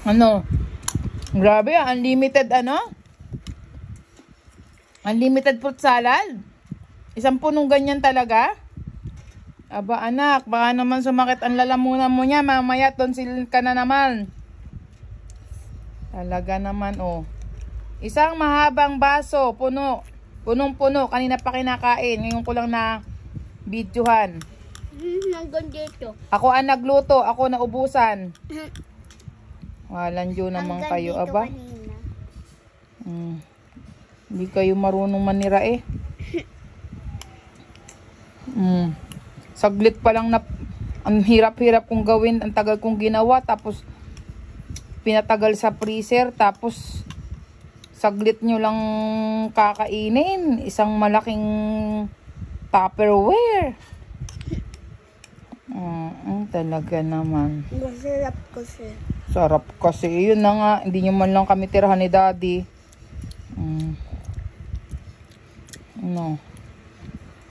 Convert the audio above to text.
Ano? Grabe, unlimited ano? Unlimited fruit salad? Isang punong ganyan talaga? Aba anak, baka naman sumakit ang lalamunan mo niya. Mamaya tonsil ka na naman. Talaga naman oh. Isang mahabang baso, puno. Punong-puno. Kanina pa kinakain. Ngayon ko lang na videohan. Hanggang dito. Ako ang nagluto. Ako naubusan. Walang Diyo naman kayo, aba. Hindi kayo marunong manira eh. Saglit pa lang na ang hirap-hirap kong gawin, ang tagal kong ginawa, tapos pinatagal sa freezer, tapos saglit nyo lang kakainin. Isang malaking Tupperware. Talaga naman. Masarap kasi. Sarap kasi. Yun na nga. Hindi nyo man lang kami tirahan ni Daddy. No.